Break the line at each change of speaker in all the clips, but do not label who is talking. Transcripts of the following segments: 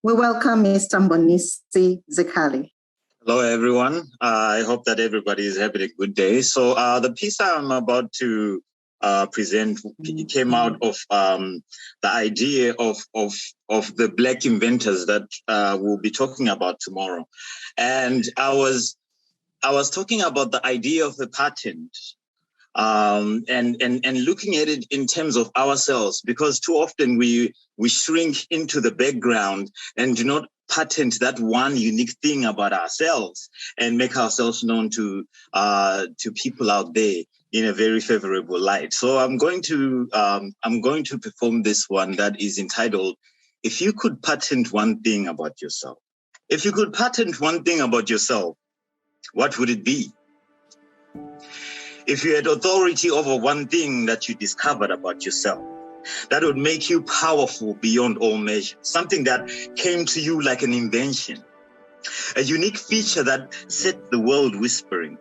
We welcome Mr. Mbonisi Zikhali.
Hello, everyone. I hope that everybody is having a good day. So the piece I'm about to present came out of the idea of the Black inventors that we'll be talking about tomorrow. And I was talking about the idea of the patent and looking at it in terms of ourselves, because too often we shrink into the background and do not patent that one unique thing about ourselves and make ourselves known to people out there in a very favorable light. So I'm going to perform this one that is entitled, If You Could Patent One Thing About Yourself. If you could patent one thing about yourself, what would it be? If you had authority over one thing that you discovered about yourself, that would make you powerful beyond all measure, something that came to you like an invention, a unique feature that set the world whispering.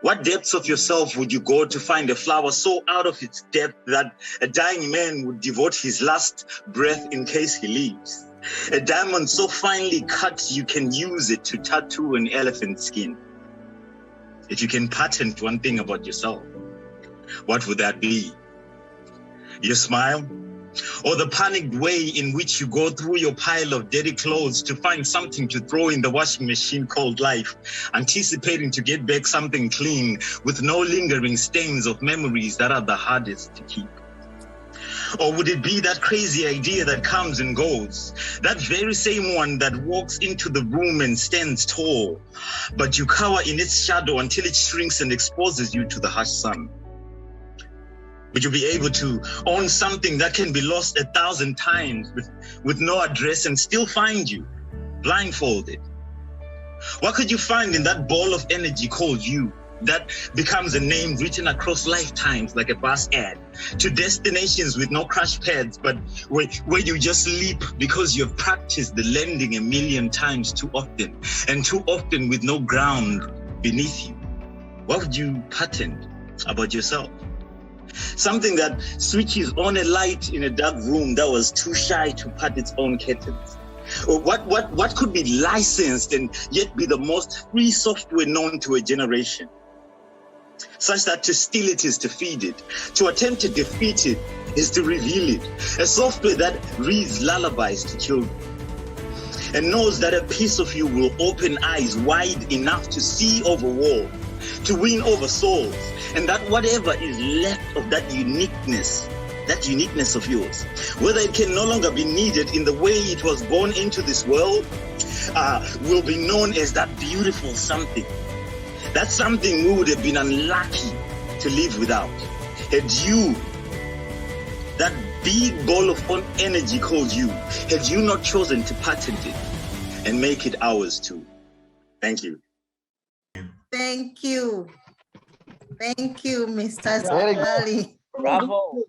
What depths of yourself would you go to find a flower so out of its depth that a dying man would devote his last breath in case he leaves? A diamond so finely cut you can use it to tattoo an elephant's skin. If you can patent one thing about yourself, what would that be? Your smile? Or the panicked way in which you go through your pile of dirty clothes to find something to throw in the washing machine called life, anticipating to get back something clean with no lingering stains of memories that are the hardest to keep? Or would it be that crazy idea that comes and goes, that very same one that walks into the room and stands tall, but you cower in its shadow until it shrinks and exposes you to the harsh sun? Would you be able to own something that can be lost 1,000 times with no address and still find you, blindfolded? What could you find in that ball of energy called you that becomes a name written across lifetimes like a bus ad, to destinations with no crash pads, but where you just leap because you've practiced the landing 1,000,000 times too often, and too often with no ground beneath you? What would you patent about yourself? Something that switches on a light in a dark room that was too shy to pat its own curtains. Or what could be licensed and yet be the most free software known to a generation? Such that to steal it is to feed it, to attempt to defeat it is to reveal it. A software that reads lullabies to children and knows that a piece of you will open eyes wide enough to see over walls, to win over souls, and that whatever is left of that uniqueness of yours, whether it can no longer be needed in the way it was born into this world, will be known as that beautiful something. That something we would have been unlucky to live without. Had you, that big ball of energy called you, had you not chosen to patent it and make it ours too. Thank you.
Thank you. Thank you, Mr. Zikhali.
Bravo.